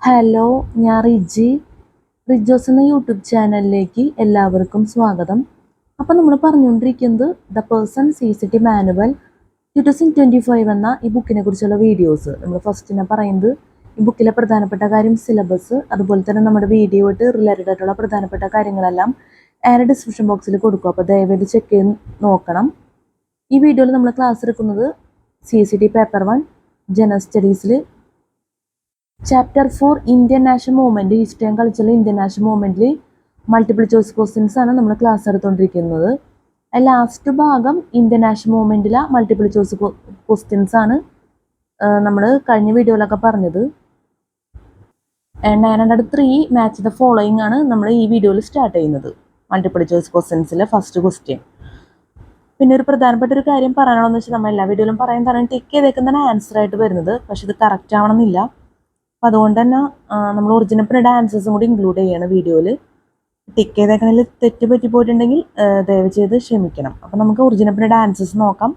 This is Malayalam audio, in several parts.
ഹലോ, ഞാൻ റിജോസ് എന്ന യൂട്യൂബ് ചാനലിലേക്ക് എല്ലാവർക്കും സ്വാഗതം. അപ്പോൾ നമ്മൾ പറഞ്ഞുകൊണ്ടിരിക്കുന്നത് ദ പേഴ്സൺ CCT മാനുവൽ 2025 എന്ന ഈ ബുക്കിനെ കുറിച്ചുള്ള വീഡിയോസ്. നമ്മൾ ഫസ്റ്റിനെ പറയുന്നത് ഈ ബുക്കിലെ പ്രധാനപ്പെട്ട കാര്യം സിലബസ്, അതുപോലെ തന്നെ നമ്മുടെ വീഡിയോ ആയിട്ട് റിലേറ്റഡ് ആയിട്ടുള്ള പ്രധാനപ്പെട്ട കാര്യങ്ങളെല്ലാം ഡിസ്ക്രിപ്ഷൻ ബോക്സിൽ കൊടുക്കും. അപ്പോൾ ദയവായിട്ട് ചെക്ക് ചെയ്ത് നോക്കണം. ഈ വീഡിയോയിൽ നമ്മൾ ക്ലാസ് എടുക്കുന്നത് CCT പേപ്പർ 1 ജനറൽ സ്റ്റഡീസിൽ chapter 4 Indian national movement, history and കൾച്ചറിൽ ഇന്ത്യൻ നാഷണൽ മൂവ്മെൻറ്റിൽ മൾട്ടിപ്പിൾ ചോയ്സ് ക്വസ്റ്റ്യൻസ് ആണ് നമ്മൾ ക്ലാസ് എടുത്തുകൊണ്ടിരിക്കുന്നത്. ലാസ്റ്റ് ഭാഗം ഇന്ത്യൻ നാഷണൽ മൂവ്മെൻറ്റിലെ മൾട്ടിപ്പിൾ ചോയ്സ് ക്വസ്റ്റ്യൻസ് ആണ് നമ്മൾ കഴിഞ്ഞ വീഡിയോയിലൊക്കെ പറഞ്ഞത്. 903 മാച്ച് ദ ഫോളോയിങ് ആണ് നമ്മൾ ഈ വീഡിയോയിൽ സ്റ്റാർട്ട് ചെയ്യുന്നത്. മൾട്ടിപ്പിൾ ചോയ്സ് ക്വസ്റ്റ്യൻസിലെ ഫസ്റ്റ് ക്വസ്റ്റ്യൻ. പിന്നെ ഒരു പ്രധാനപ്പെട്ട ഒരു കാര്യം പറയാനുള്ളതെന്ന് വെച്ചാൽ നമ്മൾ എല്ലാ വീഡിയോയിലും പറയാൻ ടിക്ക് ചെയ്തേക്കുന്നതാണ് ആൻസർ ആയിട്ട് വരുന്നത്, പക്ഷെ ഇത് കറക്റ്റ് ആവണമെന്നില്ല. അപ്പോൾ അതുകൊണ്ട് തന്നെ നമ്മൾ ഒറിജിനൽ പ്രിൻ്റ് ആൻസേഴ്സും കൂടി ഇൻക്ലൂഡ് ചെയ്യണം വീഡിയോയിൽ. ടിക്ക് ചെയ്തേക്കണതിൽ തെറ്റ് പറ്റി പോയിട്ടുണ്ടെങ്കിൽ ദയവ് ചെയ്ത് ക്ഷമിക്കണം. അപ്പോൾ നമുക്ക് ഒറിജിനൽ പ്രിൻ്റ് ആൻസേഴ്സ് നോക്കാം.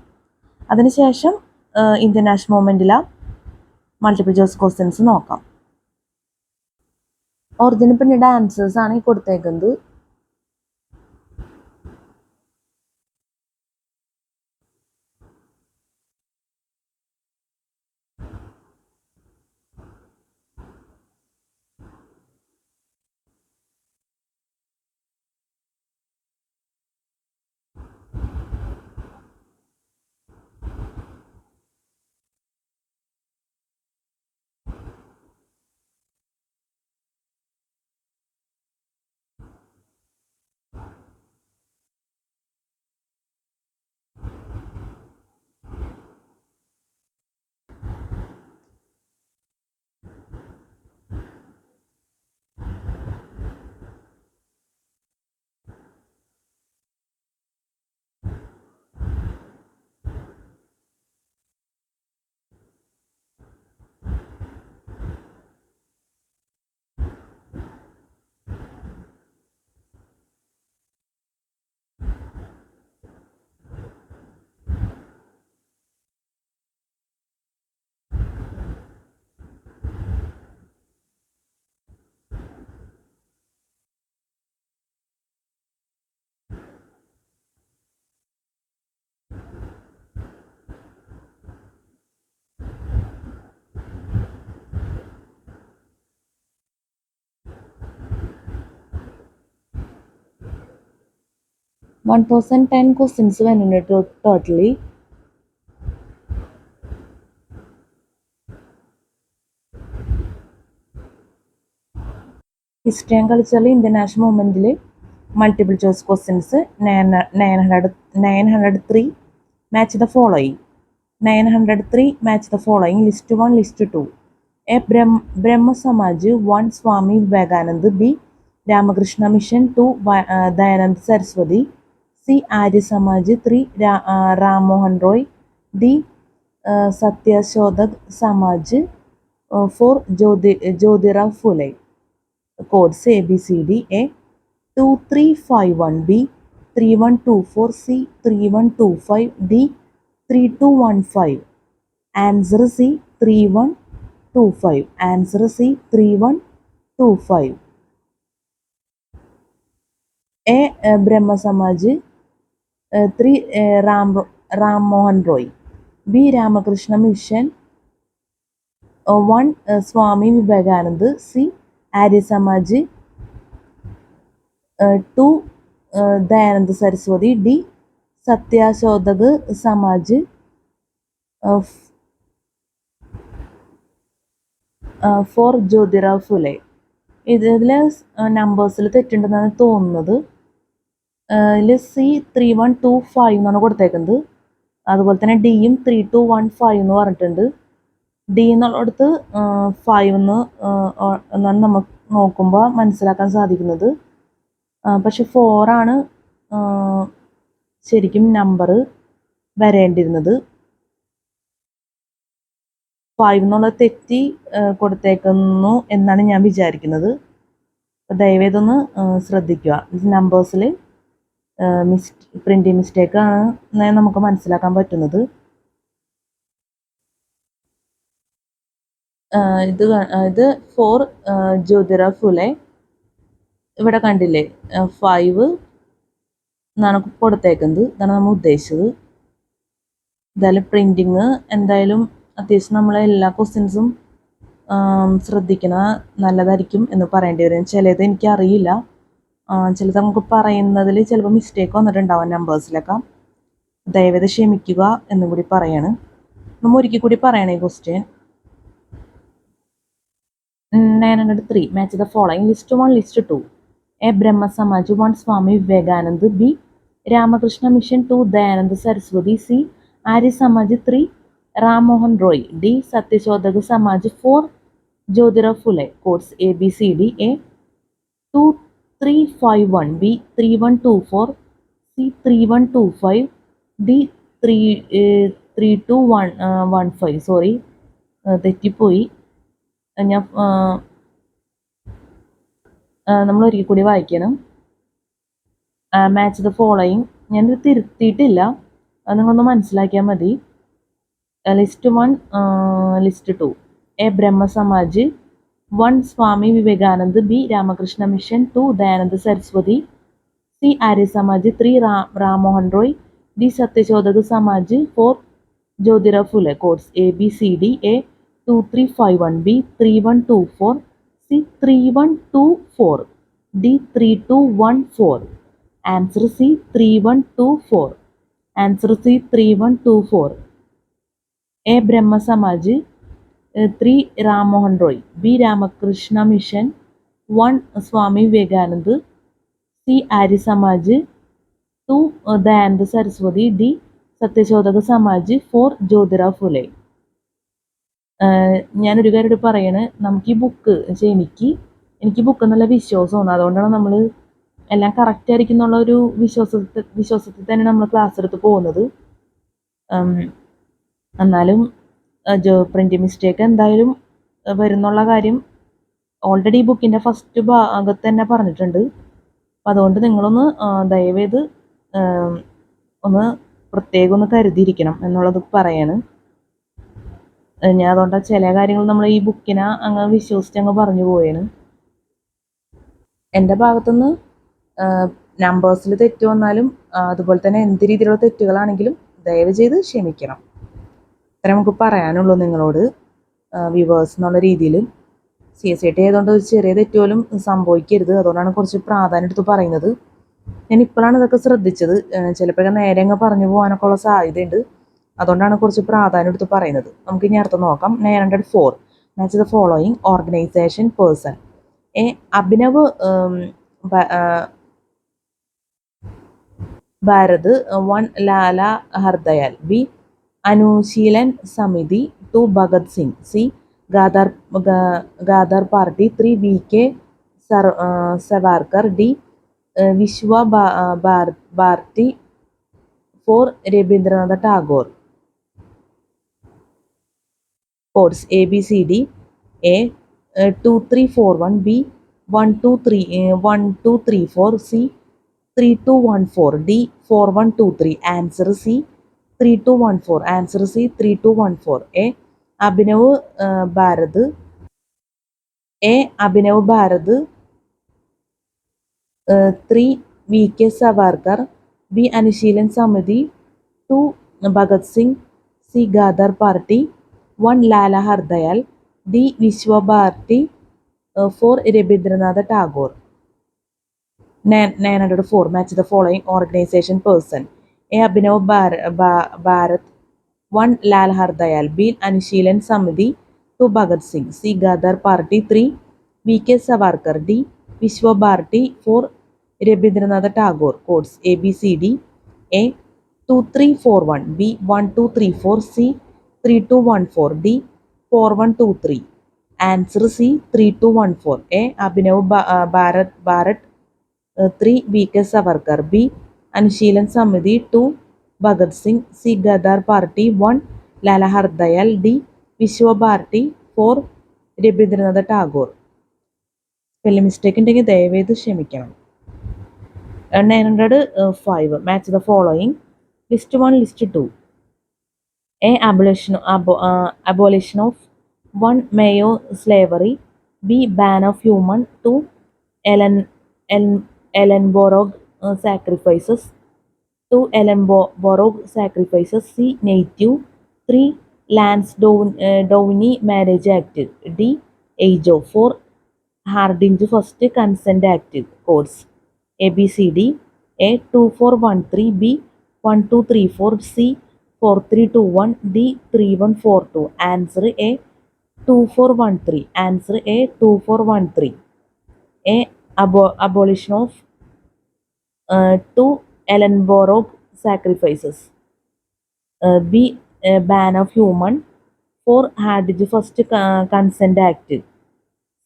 അതിനുശേഷം ഇന്ത്യൻ നാഷണൽ മൂവ്മെൻറ്റിലെ മൾട്ടിപ്പിൾ ചോയ്സ് ക്വസ്റ്റ്യൻസ് നോക്കാം. ഒറിജിനൽ പ്രിൻ്റ് ആൻസേഴ്സ് ആണ് ഈ കൊടുത്തേക്കുന്നത്. One 1010 questions വരുന്നുണ്ട് ടോട്ടലി. ഹിസ്റ്ററി ആൻഡ് കൾച്ചറിൽ ഇന്ത്യൻ നാഷണൽ മൂവ്മെൻറ്റിൽ multiple choice questions 903 match the following. 903 match the following. List 1, list 2. A Brahmo Samaj 1 Swami Vivekanand. B Ramakrishna Mission 2 Dayanand Saraswati. C Arya Samaj 3 Ram Mohan Roy. D Satyashodhak Samaj 4 Jyotirao Phule. Codes ABCD. A 2351, B 3124, C 3125, D 3215. Answer C 3125. Answer C 3125. A Brahmo Samaj 3 Ram Mohan Roy. B Ramakrishna Mission 1 Swami Vivekanand. C Arya Samaj 2 Dayanand Saraswati. D Satyashodhak Samaj 4 Jyotirao Phule. ഇതിൽ നമ്പേഴ്സിൽ തെറ്റുണ്ടെന്നാണ് തോന്നുന്നത്. ഇതിൽ സി 3125 എന്നാണ് കൊടുത്തേക്കുന്നത്. അതുപോലെ തന്നെ ഡിയും 3215 എന്ന് പറഞ്ഞിട്ടുണ്ട്. ഡി എന്നുള്ളിടത്ത് 5 എന്നാണ് നമുക്ക് നോക്കുമ്പോൾ മനസ്സിലാക്കാൻ സാധിക്കുന്നത്. പക്ഷെ 4 ആണ് ശരിക്കും നമ്പർ വരേണ്ടിരുന്നത്. 5 എന്നുള്ളത് തെറ്റി കൊടുത്തേക്കുന്നു എന്നാണ് ഞാൻ വിചാരിക്കുന്നത്. ദയവേതൊന്ന് ശ്രദ്ധിക്കുക. നമ്പേഴ്സിൽ പ്രിൻറ്റിങ് മിസ്റ്റേക്കാണ് നമുക്ക് മനസ്സിലാക്കാൻ പറ്റുന്നത്. ഇത് ഫോർ ജ്യോതിറാവ് ഫുലെ. ഇവിടെ കണ്ടില്ലേ 5 എന്നാണ് കൊടുത്തേക്കുന്നത്. ഇതാണ് നമ്മൾ ഉദ്ദേശിച്ചത്. എന്തായാലും പ്രിൻറ്റിങ് എന്തായാലും അത്യാവശ്യം നമ്മളെ എല്ലാ ക്വസ്റ്റ്യൻസും ശ്രദ്ധിക്കണ നല്ലതായിരിക്കും എന്ന് പറയേണ്ടി വരും. ചിലത് എനിക്കറിയില്ല, ചിലത് നമുക്ക് പറയുന്നതിൽ ചിലപ്പോൾ മിസ്റ്റേക്ക് വന്നിട്ടുണ്ടാവാം നമ്പേഴ്സിലൊക്കെ. ദയവേത് ക്ഷമിക്കുക എന്നും കൂടി പറയാണ്. നമ്മൾ ഒരിക്കൽ കൂടി പറയണേ question. 903 match the following. List 1, list 2. A. Brahma Samaj 1 Swami Vivekananda. B. Ramakrishna Mission 2 Dayananda Saraswati. C. Arya Samaj 3 Ram Mohan Roy. D. Satyashodhaka Samaj 4 Jyotirao Phule. Codes A, B, C, D. A. 2351. B. 3124. C. 3125. D. 32115. Sorry, തെറ്റിപ്പോയി. ഞാൻ നമ്മൾ ഒരിക്കൽ കൂടി വായിക്കണം. Match the following. ഞാനിത് തിരുത്തിയിട്ടില്ല, അത് നിങ്ങളൊന്ന് മനസ്സിലാക്കിയാൽ മതി. List 1, list 2. A. Brahmo Samaj 1 Swami Vivekanand. B. Ramakrishna Mission 2 Dayananda Saraswati. C. Arya Samaj 3 Ram Mohan Roy. D. Satyashodhak Samaj 4 Jyotirao Phule. Codes A, B, C, D. A. 2351. B. 3124. C. 3124. D. 3214. Answer C. 3124. Answer C. 3124. A. Brahma Samaj 3 Ram Mohan Roy. B. Ramakrishna Mission 1 Swami Vivekananda. C. Arya Samaj 2 Dayananda Saraswati. D. Satyashodhaka Samaj 4 Jyotirao Phule. ഞാനൊരു കാര്യം പറയണേ, നമുക്ക് ഈ ബുക്ക് എനിക്ക് ബുക്ക് എന്നുള്ള വിശ്വാസമാണ്. അതുകൊണ്ടാണ് നമ്മൾ എല്ലാം കറക്റ്റ് ആയിരിക്കും എന്നുള്ള ഒരു വിശ്വാസത്തിൽ തന്നെ നമ്മൾ ക്ലാസ് എടുത്ത് പോകുന്നത്. എന്നാലും പ്രിന്റ് മിസ്റ്റേക്ക് എന്തായാലും വരുന്നുള്ള കാര്യം ഓൾറെഡി ഈ ബുക്കിൻ്റെ ഫസ്റ്റ് ഭാഗത്ത് തന്നെ പറഞ്ഞിട്ടുണ്ട്. അപ്പം അതുകൊണ്ട് നിങ്ങളൊന്ന് ദയവേത് ഒന്ന് പ്രത്യേകം ഒന്ന് കരുതിയിരിക്കണം എന്നുള്ളത് പറയാണ് ഞാൻ. അതുകൊണ്ട് ചില കാര്യങ്ങൾ നമ്മൾ ഈ ബുക്കിനെ അങ്ങ് വിശ്വസിച്ച് അങ്ങ് പറഞ്ഞു പോയാണ്. എൻ്റെ ഭാഗത്തുനിന്ന് നമ്പേഴ്സിൽ തെറ്റ് വന്നാലും അതുപോലെ തന്നെ എന്ത് രീതിയിലുള്ള തെറ്റുകളാണെങ്കിലും ദയവ് ചെയ്ത് ക്ഷമിക്കണം. ഇത്ര നമുക്ക് പറയാനുള്ളൂ നിങ്ങളോട് വ്യൂവേഴ്സ് എന്നുള്ള രീതിയിൽ. CSIT ആയതുകൊണ്ട് ഒരു ചെറിയ തെറ്റ് പോലും സംഭവിക്കരുത്. അതുകൊണ്ടാണ് കുറച്ച് പ്രാധാന്യം എടുത്ത് പറയുന്നത്. ഞാൻ ഇപ്പോഴാണ് ഇതൊക്കെ ശ്രദ്ധിച്ചത്. ചിലപ്പോൾ നേരെ അങ്ങ് പറഞ്ഞു പോകാനൊക്കെ ഉള്ള സാധ്യതയുണ്ട്. അതുകൊണ്ടാണ് കുറച്ച് പ്രാധാന്യം എടുത്ത് പറയുന്നത്. നമുക്ക് ഇനി അടുത്ത് നോക്കാം. 904 match the following organisation person. A. Abhinav Bharat 1 Lala Hardayal. B. Anushilan Samiti 2 Bhagat Singh. C. Ghadar Party 3 VK Savarkar. D. Vishwa Bharati 4 Rabindranath Tagore. Codes A, B, C, D. A. 2341. B. 1234. C. 3214. D. 4123. Answer C. 3214. Answer C. 3214. A. Abhinav Bharat. A. Abhinav Bharat 3 VK Savarkar. B. Anushilan Samiti 2 Bhagat Singh. C. Gadar Party 1 Lala Hardayal. D. Vishwa Bharati 4 Rabindranath Tagore. 904 match the following organization person. A. Abhinav Bharat 1 Lal Hardayal. B. Anushilan Samiti 2 Bhagat Singh. C. Gadar Party 3 VK Savarkar. D. Vishwa Bharati 4 Rabindranath Tagore. Codes A, B, C, D. A. 2341. B. 1234. C. 3214. D. 4123. Answer C. 3214. A. Abhinav Bharat 3 VK Savarkar. B. Anushilan Samiti 2 Bhagat Singh. C. Gadar Party 1 Lala Hardayal. D. Vishwa Bharati 4 Rabindranath Tagore. Spelling mistake ഉണ്ടെങ്കിൽ ദയവേത് ക്ഷമിക്കണം. 905 match the following. List 1, list 2. A. Abolition of 1. Mayo slavery. B. Ban of human. 2. Ellenborough sacrifices. 2. Ellenborough sacrifices. C. Native. 3. Lansdowne Marriage Act. D. Age of 4. Hardinge First Consent Act. Codes A B C D. A 2413. B 1234. C 4321. D 3142. Answer A 2413. Answer A 2413. A. Abolition of 2. Ellenborough sacrifices. B. Ban of human. 4. Hardinge First Consent Act.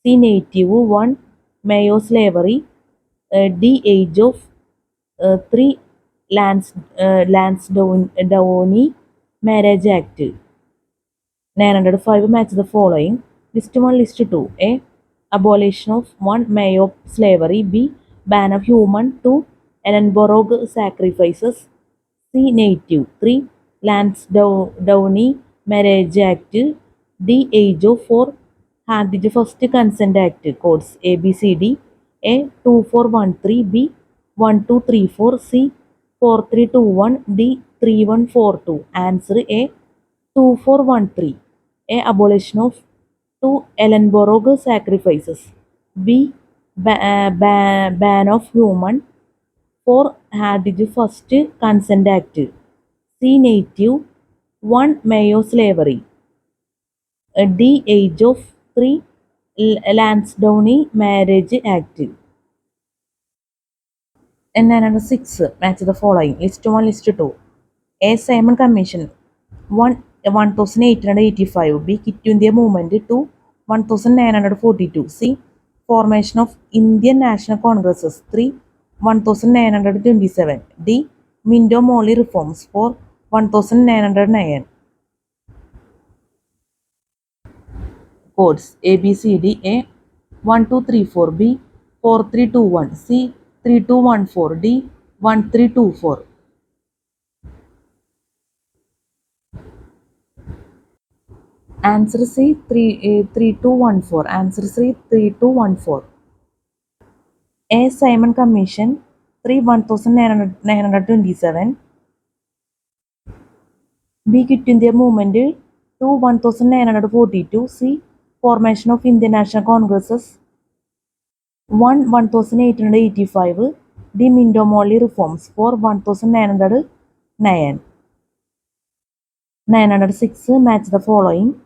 C. Native. 1. Mayo slavery. D. Age of 3. Lansdowne Marriage Act. 905. Match the following. List 1, List 2. A. Abolition of 1. Mayo slavery. B. Ban of human. 2. Ellenborough sacrifices. C. Native. 3. Lansdowne Marriage Act. D. Age of 4. Hardinge First Consent Act. Codes A B C D. A 2413. B 1234. C 4321. D 3142. Answer A 2413. A. Abolition of 2. Ellenborough sacrifices. B. Ban of human. 4. Hardinge First Consent Act. C. Native. 1. Mayo slavery. D. Age of 3. Lansdowne Marriage Act. And 906. Match the following. List 1, List 2. A. Simon Commission. 1. 1885. B. Quit India Movement. 2. 1942. C. Formation of Indian National Congresses. 3. 1927. D. Minto-Morley Reforms. 4. 1909. Codes A B C D. A 1234. B 4321. C 3214. D 1324. Answer C 3214. Answer C 3214. A. Simon Commission. 3. 1927. B. Quit India Movement. 2. 1942. C. Formation of Indian National Congresses. 1. 1885. D. Minto-Morley Reforms. 4. 1909. 906. Match the following.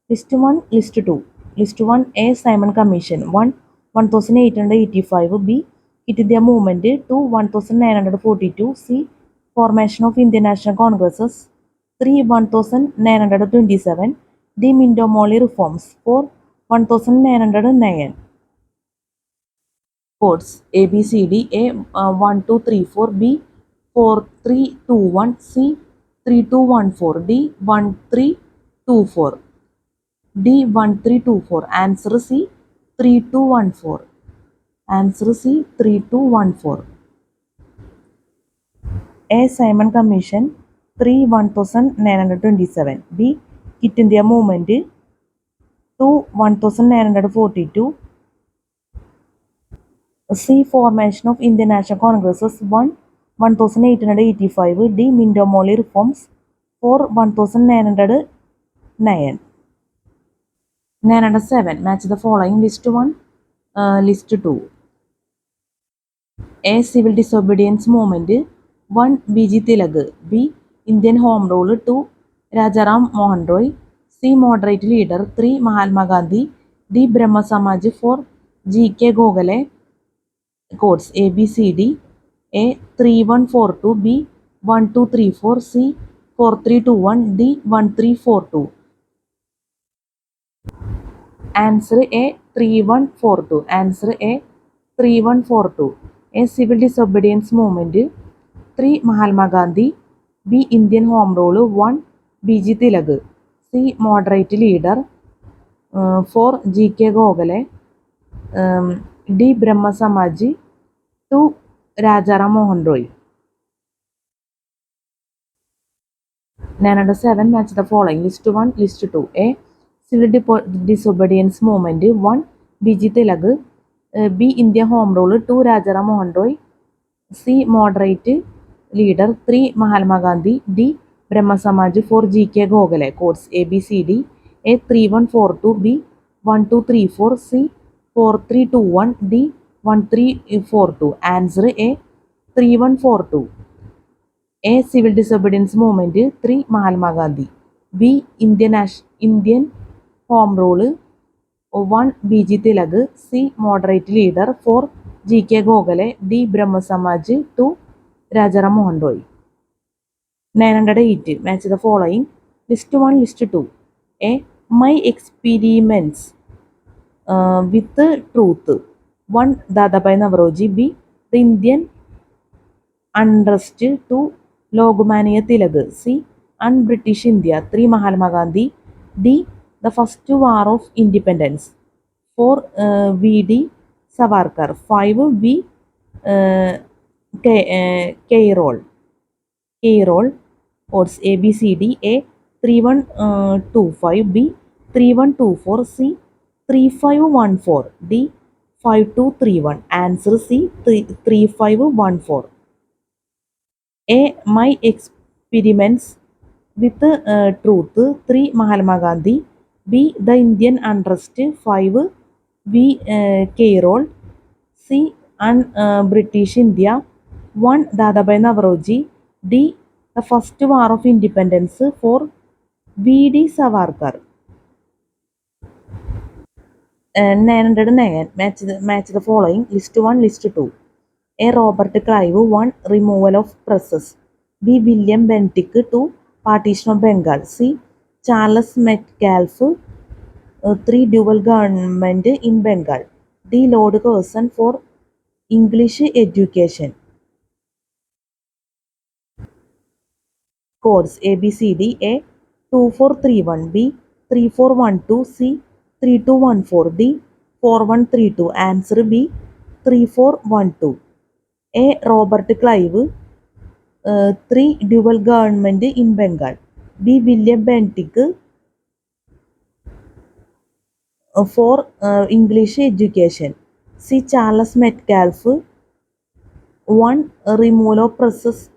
List 1, List 2. List 1. A. Simon Commission. 1. 1885. B. Quit India Movement. 2. 1942. C. Formation of Indian National Congresses. 3. 1927. D. Minto-Morley Reforms. 4. 1909. Codes A B C D. A 1234. B 4321. C 3214. D 1324. D 1324. Answer C 3214. Answer C 3214. A. Simon Commission. 3. 1927. B. Quit India Movement. 2. 1942. C. Formation of Indian National Congresses. 1. 1885. D. Minto-Morley Reforms. 4. 1909. 907. Match the following. List 1, List 2. A. Civil Disobedience Movement. 1. B. G. Tilak. B. Indian Home Rule. 2. Rajaram Mohan Roy. C. Moderate Leader. 3. Mahatma Gandhi. D. Brahma Samaj. 4. G. K. Gokhale. Codes A B C D. A 3142. B 1234. C 4321. D 1342. Answer A 3142. Answer A 3142. A. Civil Disobedience Movement. 3. Mahatma Gandhi. B. Indian Home Rule. 1. B. G. Tilak. C. Moderate Leader. 4. G. K. Gokhale. D. Brahma Samaj. 2. Rajaram Mohan Roy. 907. Match the following. List 1, List 2. A. Civil Disobedience Movement. 1. B.G. Tilak. B. Indian Home Rule. 2. Rajaram Mohan Roy. C. Moderate leader. 3. Mahatma Gandhi. D. Brahma Samaj. 4. G.K. Gokhale. Codes A, B, C, D. A. 3142. B. 1234. C. 4321. D. 1342. Answer A. 3142. A. Civil Disobedience Movement. 3. Mahatma Gandhi. B. Indian Home Rule. 1. B.G. Tilak. C. Moderate leader. 4. G.K. Gokhale. D. Brahma Samaj. 2. Rajaram Mohan Roy. 908. Match the following. List 1, list 2. A. My experiments with truth. 1. Dadabhai Naoroji. B. The Indian unrest. 2. Lokmanya Tilak. C. Un-British India. 3. Mahatma Gandhi. D. The First War of Independence. 4. V.D. Savarkar. 5. V. Cairol. Odds A, B, C, D. A. 3125. B. 3124. C. 3514. D. 5231. Answer C. 3514. A. My experiments with truth. 3. Mahatma Gandhi. B. The Indian unrest. 5. V. Cairol. C. British India. 1. Dadabhai Naoroji. D. The First War of Independence. 4. V.D. Savarkar. 909. Match the following. List 1, list 2. A. Robert Clive. 1. Removal of presses. B. William Bentinck. 2. Partition of Bengal. C. Charles Metcalfe. 3. Dual government in Bengal. D. Lord Curzon for English education. Codes A, B, C, D. A. 2431. B. 3412. C. 3214. D. 4132. Answer B. 3412. A. Robert Clive. 3. Dual government in Bengal. B. William Bentinck. 4. English education. C. Charles Metcalfe. 1. Removal of presses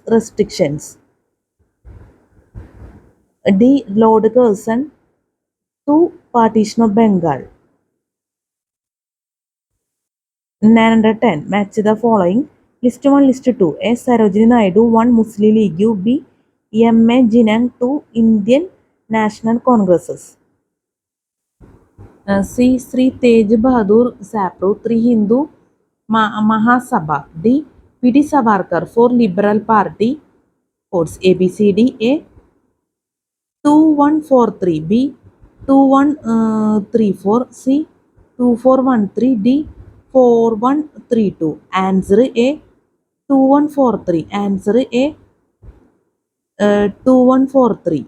restrictions. D. Lord Curzon. 2. Partition of Bengal. 910. Match the following. List 1, list 2. A. Sarojini Naidu. 1. Muslim League. B. M.A. Jinnah. 2. Indian National Congresses. C. Sri Tej Bahadur Sapru. 3. Hindu Mahasabha. D. P.D. Savarkar. 4. Liberal Party. Codes A, B, C, D. A. 2143. B. 2134. C. 2413. D. 4132. Answer A. 2143. Answer A. 2143.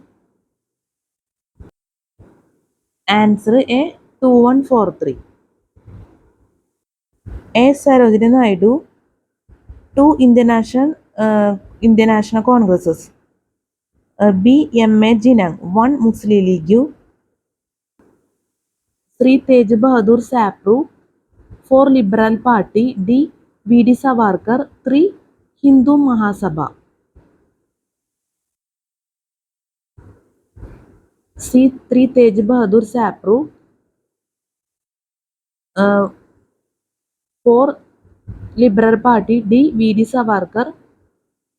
Answer A. 2143. A. Sarojini Naidu. 2. Indian National Congresses. B. M.A. Jinnah. 1. Muslim League. 3. Tej Bahadur Sapru. 4. Liberal Party. D. V.D. Savarkar. 3. Hindu Mahasabha. C. 3. Tej Bahadur Sapru. 4. Liberal Party. D. V.D. Savarkar.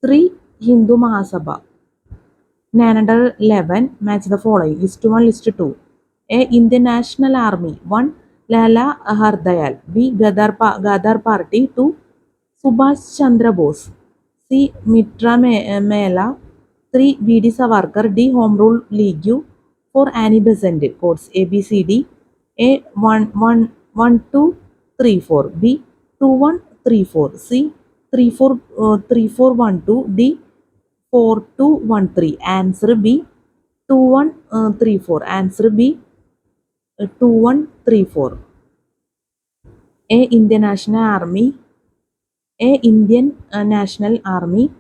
3. Hindu Mahasabha. 911. Match the following. List 1, list 2. A. Indian National Army. 1. Lala Hardayal. B. Ghadar Party. 2. Subhash Chandra Bose. C. Mitra Mela. 3. V.D. Savarkar. D. Home Rule League. 4. Annie Besant. Codes A, B, C, D. A. 1 2 3 4. B. 2 1 3 4. C. 3 4 3 4 1 2. D. 4 2 1 3. Answer B. 2 1 3 4. Answer B. 2 1 3 4. A. Indian National Army. A. Indian National Army.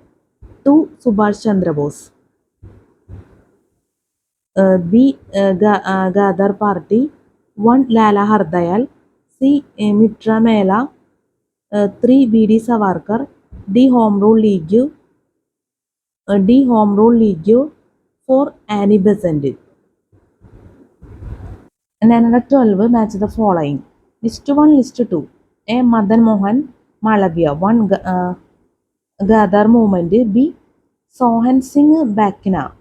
2. Subhash Chandra Bose. B. Gadar Party. 1. Lala Hardayal. C. Mitra Mela. 3. B.D. Savarkar. D. Home Rule League. D. Home Rule League. 4. Annie Besant. And another 12 match the following. List 1, list 2. A. Madan Mohan Malavia. 1. Gadar movement. B. Sohan Singh Bakna.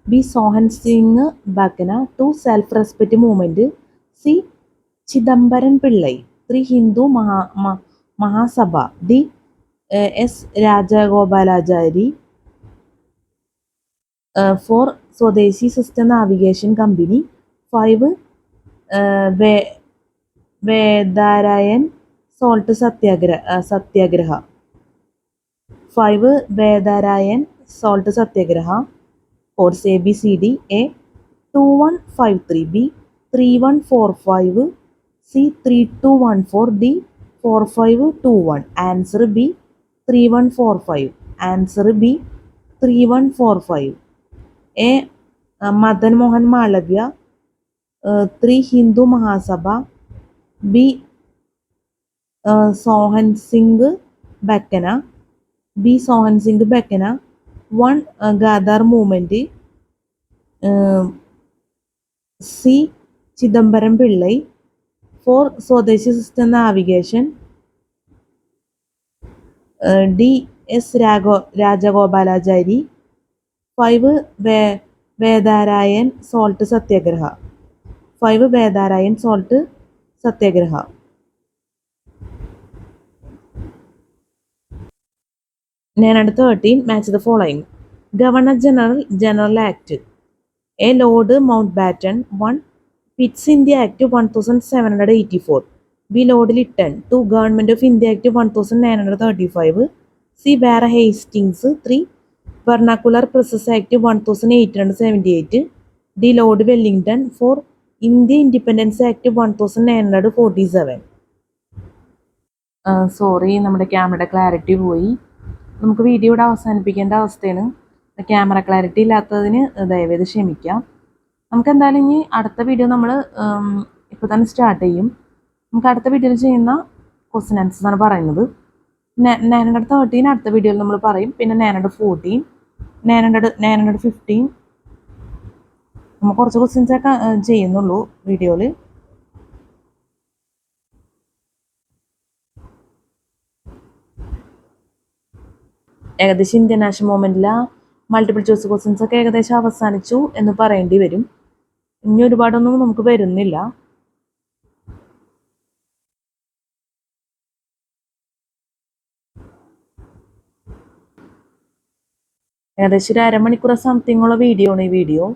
B. Sohan Singh Bakna. 2. Self-respect movement. C. Chidambaran Pillai. 3. Hindu Mahasabha. D. S. Rajagopalachari. 4. Swadeshi System Navigation Company. 5. Vedarayan Salt Satyagraha. 5. Vedarayan Salt Satyagraha. Codes ABCD. A. 2153. B. 3145. C. 3214. D. 4521. Answer B. 3145. Answer B. 3145. A. Madan Mohan Malavya. 3. Hindu Mahasabha. B. Sohan Singh Bakana. B. Sohan Singh Bakana. 1. Gadar movement. C. Chidambaram Pillai. 4. Swadeshi System Navigation. D. S. Rajagopalachari. 5. Vedarayan Salt Satyagraha. 5. Vedarayan Salt Satyagraha. And 13 match the following. Governor General Act. A. Lord Mountbatten. 1. Pitt's India Act 1784. B. Lord Lytton. 2. Government of India Act 1935. C. Barra Hastings. 3. Vernacular Process Act 1878. D. Lord Wellington. 4. India Independence Act 1947. Sorry, നമ്മുടെ ക്യാമറയുടെ ക്ലാരിറ്റി പോയി. നമുക്ക് വീഡിയോ ഇവിടെ അവസാനിപ്പിക്കേണ്ട അവസ്ഥയാണ്. ക്യാമറ ക്ലാരിറ്റി ഇല്ലാത്തതിന് ദയവേത് ക്ഷമിക്കാം. നമുക്ക് എന്തായാലും ഇനി അടുത്ത വീഡിയോ നമ്മൾ ഇപ്പോൾ തന്നെ സ്റ്റാർട്ട് ചെയ്യും. നമുക്ക് അടുത്ത വീഡിയോയിൽ ചെയ്യുന്ന ക്വസ്റ്റ്യൻ ആൻസേഴ്സ് ആണ് പറയുന്നത്. 913 അടുത്ത വീഡിയോയിൽ നമ്മൾ പറയും. പിന്നെ 914, 915 നമ്മൾ കുറച്ച് ക്വസ്റ്റ്യൻസൊക്കെ ചെയ്യുന്നുള്ളൂ വീഡിയോയിൽ. ഏകദേശം ഇന്ത്യൻ നാഷണൽ മൂവ്മെൻറ്റിലെ മൾട്ടിപ്പിൾ ചോയ്സ് ക്വസ്റ്റ്യൻസ് ഒക്കെ ഏകദേശം അവസാനിച്ചു എന്ന് പറയേണ്ടി വരും. ഇനി ഒരുപാടൊന്നും നമുക്ക് വരുന്നില്ല. ഏകദേശം ഒരു അരമണിക്കൂർ സംതിങ് ഉള്ള വീഡിയോ ആണ് ഈ വീഡിയോ.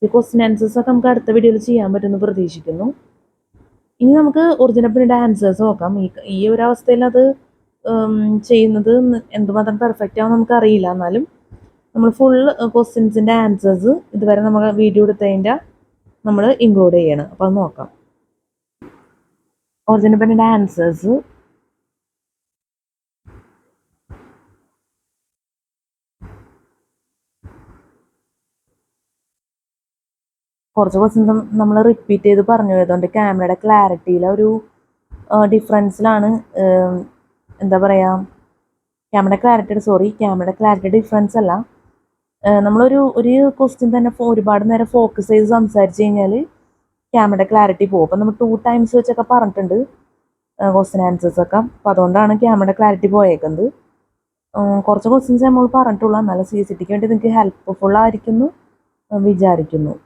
ഈ ക്വസ്റ്റ്യൻ ആൻസേഴ്സ് ഒക്കെ നമുക്ക് അടുത്ത വീഡിയോയിൽ ചെയ്യാൻ പറ്റുമെന്ന് പ്രതീക്ഷിക്കുന്നു. ഇനി നമുക്ക് ഒറിജിനൽ പിന്നീട് ആൻസേഴ്സ് നോക്കാം. ഈ ഒരു അവസ്ഥയിൽ അത് ചെയ്യുന്നത് എന്തുമാത്രം പെർഫെക്റ്റ് ആവും നമുക്ക് അറിയില്ല. എന്നാലും നമ്മൾ ഫുൾ ക്വസ്റ്റ്യൻസിൻ്റെ ആൻസേഴ്സ് ഇതുവരെ നമ്മൾ വീഡിയോ എടുത്തതിൻ്റെ നമ്മൾ ഇൻക്ലൂഡ് ചെയ്യണം. അപ്പോൾ അത് നോക്കാം. ഒറിജിനൽ പിന്നീട് ആൻസേഴ്സ് കുറച്ച് ക്വസ്റ്റ്യൻസ് നമ്മൾ റിപ്പീറ്റ് ചെയ്ത് പറഞ്ഞു പോയതുകൊണ്ട് ക്യാമറയുടെ ക്ലാരിറ്റിയിലെ ഒരു ഡിഫറൻസിലാണ് എന്താ പറയുക, ക്യാമറയുടെ ക്ലാരിറ്റി ഡിഫറൻസ് അല്ല. നമ്മളൊരു ക്വസ്റ്റ്യൻ തന്നെ ഒരുപാട് നേരം ഫോക്കസ് ചെയ്ത് സംസാരിച്ച് കഴിഞ്ഞാൽ ക്യാമറയുടെ ക്ലാരിറ്റി പോകും. അപ്പം നമ്മൾ 2 times വെച്ചൊക്കെ പറഞ്ഞിട്ടുണ്ട് ക്വസ്റ്റ്യൻ ആൻസേഴ്സൊക്കെ. അപ്പോൾ അതുകൊണ്ടാണ് ക്യാമറയുടെ ക്ലാരിറ്റി പോയേക്കുന്നത്. കുറച്ച് ക്വസ്റ്റ്യൻസ് നമ്മൾ പറഞ്ഞിട്ടുള്ളൂ. എന്നാലും CCTക്ക് വേണ്ടി നിങ്ങൾക്ക് ഹെൽപ്ഫുൾ ആയിരിക്കുന്നു വിചാരിക്കുന്നു.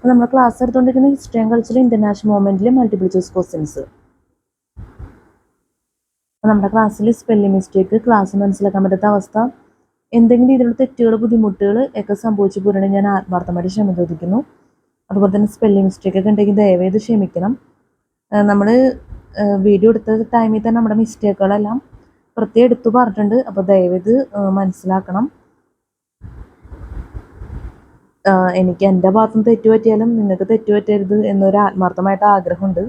നമ്മൾ ക്ലാസ് എടുത്തുകൊണ്ടിരിക്കുന്ന ഹിസ്റ്ററി ആൻഡ് കൾച്ചർ ഇന്റർനാഷണൽ മൂവ്മെന്റിലെ മൾട്ടിപ്പിൾ ചോയ്സ് ക്വസ്റ്റ്യൻസ്. നമ്മുടെ ക്ലാസ്സിൽ സ്പെല്ലിംഗ് മിസ്റ്റേക്ക്, ക്ലാസ് മനസ്സിലാക്കാൻ പറ്റാത്ത അവസ്ഥ, എന്തെങ്കിലും രീതിയിലുള്ള തെറ്റുകൾ, ബുദ്ധിമുട്ടുകൾ ഒക്കെ സംഭവിച്ചു പോരുണ്ടെങ്കിൽ ഞാൻ ആത്മാർത്ഥമായിട്ട് ക്ഷമ ചോദിക്കുന്നു. അതുപോലെ തന്നെ സ്പെല്ലിംഗ് മിസ്റ്റേക്ക് ഒക്കെ ഉണ്ടെങ്കിൽ ദയവേത് ക്ഷമിക്കണം. നമ്മൾ വീഡിയോ എടുത്ത ടൈമിൽ തന്നെ നമ്മുടെ മിസ്റ്റേക്കുകളെല്ലാം പ്രത്യേകം എടുത്തു പറഞ്ഞിട്ടുണ്ട്. അപ്പോൾ ദയവേത് മനസ്സിലാക്കണം. എനിക്ക് എൻ്റെ ഭാഗത്തുനിന്ന് തെറ്റുപറ്റിയാലും നിങ്ങൾക്ക് തെറ്റുപറ്റരുത് എന്നൊരു ആത്മാർത്ഥമായിട്ട് ആഗ്രഹമുണ്ട്.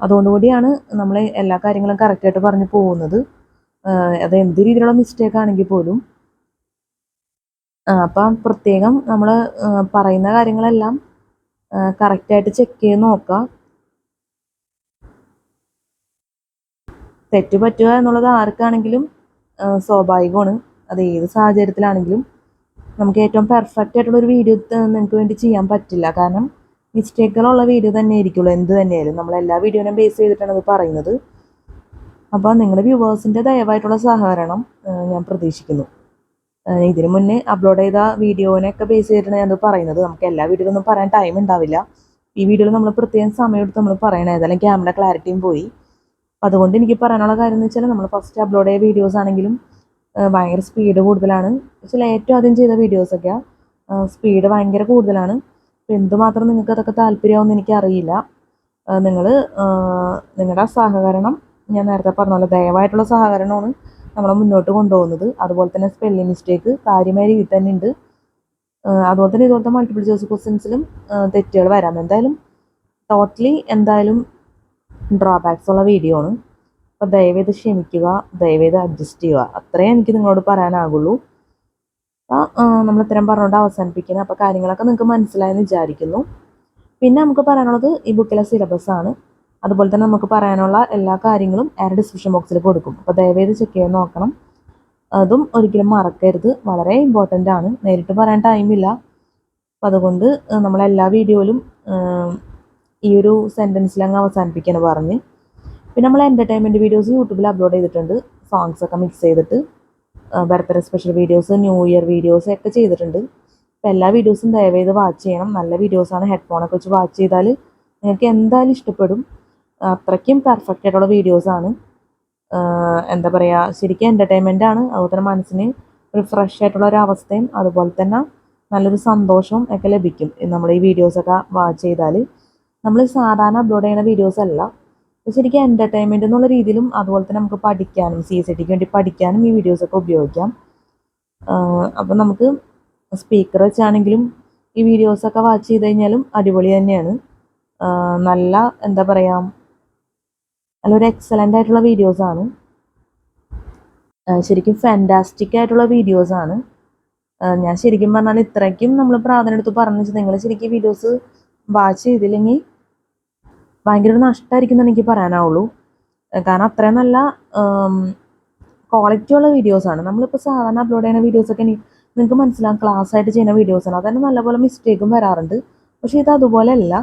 അതുകൊണ്ടുകൂടിയാണ് നമ്മൾ എല്ലാ കാര്യങ്ങളും കറക്റ്റായിട്ട് പറഞ്ഞു പോകുന്നത്. അത് എന്ത് രീതിയിലുള്ള മിസ്റ്റേക്ക് ആണെങ്കിൽ പോലും. അപ്പം പ്രത്യേകം നമ്മൾ പറയുന്ന കാര്യങ്ങളെല്ലാം കറക്റ്റായിട്ട് ചെക്ക് ചെയ്ത് നോക്കുക. തെറ്റ് പറ്റുക എന്നുള്ളത് ആർക്കാണെങ്കിലും സ്വാഭാവികമാണ്. അത് ഏത് സാഹചര്യത്തിലാണെങ്കിലും. നമുക്ക് ഏറ്റവും പെർഫെക്റ്റ് ആയിട്ടുള്ള ഒരു വീഡിയോ നിങ്ങൾക്ക് വേണ്ടി ചെയ്യാൻ പറ്റില്ല. കാരണം മിസ്റ്റേക്കുകളുള്ള വീഡിയോ തന്നെ ആയിരിക്കുള്ളൂ എന്ത് തന്നെയായാലും. നമ്മൾ എല്ലാ വീഡിയോനും ബേസ് ചെയ്തിട്ടാണ് അത് പറയുന്നത്. അപ്പോൾ നിങ്ങളുടെ വ്യൂവേഴ്സിൻ്റെ ദയവായിട്ടുള്ള സഹകരണം ഞാൻ പ്രതീക്ഷിക്കുന്നു. ഇതിനു മുന്നേ അപ്ലോഡ് ചെയ്ത വീഡിയോനെയൊക്കെ ബേസ് ചെയ്തിട്ടാണ് ഞാനത് പറയുന്നത്. നമുക്ക് എല്ലാ വീഡിയോയിലൊന്നും പറയാൻ ടൈം ഉണ്ടാവില്ല. ഈ വീഡിയോയിൽ നമ്മൾ പ്രത്യേകം സമയം എടുത്ത് നമ്മൾ പറയണത്, ഏതായാലും ക്യാമറ ക്ലാരിറ്റിയും പോയി. അപ്പം അതുകൊണ്ട് എനിക്ക് പറയാനുള്ള കാര്യം എന്ന് വെച്ചാൽ, നമ്മൾ ഫസ്റ്റ് അപ്ലോഡ് ചെയ്ത വീഡിയോസ് ആണെങ്കിലും ഭയങ്കര സ്പീഡ് കൂടുതലാണ്. പക്ഷേ ഏറ്റവും ആദ്യം ചെയ്ത വീഡിയോസൊക്കെ സ്പീഡ് ഭയങ്കര കൂടുതലാണ്. അപ്പോൾ എന്തുമാത്രം നിങ്ങൾക്ക് അതൊക്കെ താല്പര്യമാവുമെന്ന് എനിക്കറിയില്ല. നിങ്ങൾ നിങ്ങളുടെ സഹകരണം, ഞാൻ നേരത്തെ പറഞ്ഞ പോലെ ദയവായിട്ടുള്ള സഹകരണമാണ് നമ്മളെ മുന്നോട്ട് കൊണ്ടുപോകുന്നത്. അതുപോലെ തന്നെ സ്പെല്ലിംഗ് മിസ്റ്റേക്ക് കാര്യമായ രീതിയിൽ തന്നെ ഉണ്ട്. അതുപോലെ തന്നെ ഇതുപോലത്തെ മൾട്ടിപ്പിൾ ചോയ്സ് ക്വസ്റ്റ്യൻസിലും തെറ്റുകൾ വരാം. എന്തായാലും ടോട്ടലി എന്തായാലും ഡ്രോബാക്സ് ഉള്ള വീഡിയോ ആണ്. അപ്പോൾ ദയവേത് ക്ഷമിക്കുക, ദയവേത് അഡ്ജസ്റ്റ് ചെയ്യുക. അത്രേ എനിക്ക് നിങ്ങളോട് പറയാനാകുള്ളൂ. അപ്പോൾ നമ്മൾ ഇത്തരം പറഞ്ഞുകൊണ്ട് അവസാനിപ്പിക്കുന്നത്. അപ്പോൾ കാര്യങ്ങളൊക്കെ നിങ്ങൾക്ക് മനസ്സിലായെന്ന് വിചാരിക്കുന്നു. പിന്നെ നമുക്ക് പറയാനുള്ളത് ഈ ബുക്കിലെ സിലബസ് ആണ്. അതുപോലെ തന്നെ നമുക്ക് പറയാനുള്ള എല്ലാ കാര്യങ്ങളും ഡിസ്ക്രിപ്ഷൻ ബോക്സിൽ കൊടുക്കും. അപ്പോൾ ദയവേത് ചെക്ക് ചെയ്ത് നോക്കണം. അതും ഒരിക്കലും മറക്കരുത്. വളരെ ഇമ്പോർട്ടൻ്റ് ആണ്. നേരിട്ട് പറയാൻ ടൈമില്ല. അപ്പം അതുകൊണ്ട് നമ്മളെല്ലാ വീഡിയോയിലും ഈ ഒരു സെൻറ്റൻസിലങ്ങ് അവസാനിപ്പിക്കാന്ന് പറഞ്ഞ്. പിന്നെ നമ്മൾ എൻ്റർടൈൻമെൻറ്റ് വീഡിയോസ് യൂട്യൂബിൽ അപ്ലോഡ് ചെയ്തിട്ടുണ്ട്. സോങ്സൊക്കെ മിക്സ് ചെയ്തിട്ട് birthday special videos, new year videos ഒക്കെ ചെയ്തിട്ടുണ്ട്. അപ്പോൾ എല്ലാ വീഡിയോസും ദയവേത് വാച്ച് ചെയ്യണം. നല്ല വീഡിയോസാണ്. ഹെഡ്ഫോണൊക്കെ വെച്ച് വാച്ച് ചെയ്താൽ നിങ്ങൾക്ക് എന്തായാലും ഇഷ്ടപ്പെടും. അത്രയ്ക്കും പെർഫെക്റ്റ് ആയിട്ടുള്ള വീഡിയോസാണ്. എന്താ പറയുക, ശരിക്കും എൻ്റർടൈൻമെൻ്റ് ആണ്. അതുപോലെ തന്നെ മനസ്സിന് ഒരു ഫ്രഷ് ആയിട്ടുള്ള ഒരു അവസ്ഥയും അതുപോലെ തന്നെ നല്ലൊരു സന്തോഷവും ഒക്കെ ലഭിക്കും നമ്മൾ ഈ വീഡിയോസൊക്കെ വാച്ച് ചെയ്താൽ. നമ്മൾ സാധാരണ അപ്ലോഡ് ചെയ്യുന്ന വീഡിയോസ് അല്ല. ശരിക്കും എൻ്റർടൈൻമെൻറ്റ് എന്നുള്ള രീതിയിലും അതുപോലെ തന്നെ നമുക്ക് പഠിക്കാനും CSETക്ക് വേണ്ടി പഠിക്കാനും ഈ വീഡിയോസൊക്കെ ഉപയോഗിക്കാം. അപ്പോൾ നമുക്ക് സ്പീക്കർ വെച്ചാണെങ്കിലും ഈ വീഡിയോസൊക്കെ വാച്ച് ചെയ്ത് കഴിഞ്ഞാലും അടിപൊളി തന്നെയാണ്. നല്ല എന്താ പറയുക, നല്ലൊരു എക്സലൻ്റ് ആയിട്ടുള്ള വീഡിയോസാണ്. ശരിക്കും ഫാൻറ്റാസ്റ്റിക് ആയിട്ടുള്ള വീഡിയോസാണ്. ഞാൻ ശരിക്കും പറഞ്ഞാൽ ഇത്രയ്ക്കും നമ്മൾ പ്രാധാന്യം എടുത്ത് പറഞ്ഞു വെച്ചാൽ നിങ്ങൾ ശരിക്കും വീഡിയോസ് വാച്ച് ചെയ്തില്ലെങ്കിൽ ഭയങ്കര ഒരു നഷ്ടമായിരിക്കും എന്ന് എനിക്ക് പറയാനാവുള്ളൂ. കാരണം അത്രയും നല്ല ക്വാളിറ്റി ഉള്ള വീഡിയോസാണ്. നമ്മളിപ്പോൾ സാധാരണ അപ്ലോഡ് ചെയ്യുന്ന വീഡിയോസൊക്കെ നിങ്ങൾക്ക് മനസ്സിലാവും ക്ലാസ് ആയിട്ട് ചെയ്യുന്ന വീഡിയോസാണ്. അതന്നെ നല്ലപോലെ മിസ്റ്റേക്കും വരാറുണ്ട്. പക്ഷേ ഇത് അതുപോലെ അല്ല.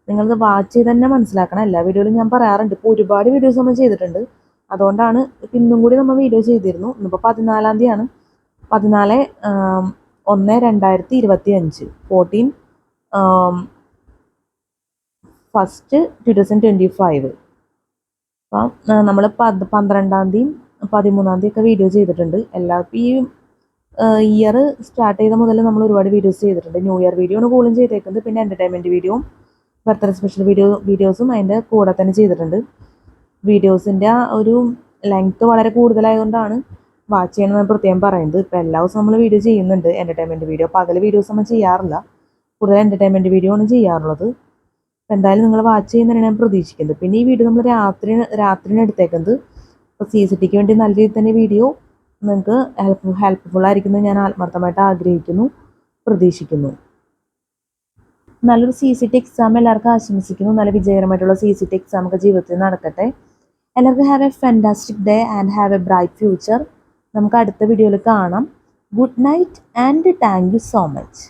നിങ്ങളത് വാച്ച് ചെയ്ത് തന്നെ മനസ്സിലാക്കണം. എല്ലാ വീഡിയോയിലും ഞാൻ പറയാറുണ്ട്. ഇപ്പോൾ ഒരുപാട് വീഡിയോസ് നമ്മൾ ചെയ്തിട്ടുണ്ട്. അതുകൊണ്ടാണ് ഇന്നും കൂടി നമ്മൾ വീഡിയോ ചെയ്തിരുന്നു. ഇന്നിപ്പോൾ 14-ാം തീയതിയാണ്. 14/1/2025 14/1/2025. അപ്പം നമ്മൾ 12-ാം തീയതിയും 13-ാം തീയതി ഒക്കെ വീഡിയോ ചെയ്തിട്ടുണ്ട്. എല്ലാവർക്കും ഈ ഇയർ സ്റ്റാർട്ട് ചെയ്ത മുതൽ നമ്മൾ ഒരുപാട് വീഡിയോസ് ചെയ്തിട്ടുണ്ട്. ന്യൂ ഇയർ വീഡിയോ ആണ് കൂടുതലും ചെയ്തേക്കുന്നത്. പിന്നെ എൻ്റർടൈൻമെൻറ്റ് വീഡിയോയും ബർത്ത്ഡേ സ്പെഷ്യൽ വീഡിയോസും അതിൻ്റെ കൂടെ തന്നെ ചെയ്തിട്ടുണ്ട്. വീഡിയോസിൻ്റെ ഒരു ലെങ്ത്ത് വളരെ കൂടുതലായതുകൊണ്ടാണ് വാച്ച് ചെയ്യണമെന്ന് പ്രത്യേകം പറയുന്നത്. ഇപ്പോൾ എല്ലാ ദിവസവും നമ്മൾ വീഡിയോ ചെയ്യുന്നുണ്ട്. എൻ്റർടൈൻമെൻറ്റ് വീഡിയോ പകൽ വീഡിയോസ് നമ്മൾ ചെയ്യാറില്ല. കൂടുതൽ എൻ്റർടൈൻമെൻറ്റ് വീഡിയോ ആണ് ചെയ്യാറുള്ളത്. അപ്പോൾ എന്തായാലും നിങ്ങൾ വാച്ച് ചെയ്യുന്നതിനാണ് ഞാൻ പ്രതീക്ഷിക്കുന്നത്. പിന്നെ ഈ വീഡിയോ നമ്മൾ രാത്രിയാണ് എടുത്തേക്കുന്നത്. അപ്പോൾ CSETക്ക് വേണ്ടി നല്ല രീതിയിൽ തന്നെ വീഡിയോ നിങ്ങൾക്ക് ഹെൽപ്ഫുൾ ആയിരിക്കുന്നത് ഞാൻ ആത്മാർത്ഥമായിട്ട് ആഗ്രഹിക്കുന്നു, പ്രതീക്ഷിക്കുന്നു. നല്ലൊരു CSET എക്സാം എല്ലാവർക്കും ആശംസിക്കുന്നു. നല്ല വിജയകരമായിട്ടുള്ള CSET എക്സാം ഒക്കെ ജീവിതത്തിൽ നടക്കട്ടെ. എല്ലാവർക്കും have A fantastic day and have A bright future. നമുക്ക് അടുത്ത വീഡിയോയിൽ കാണാം. Good night and thank you so much.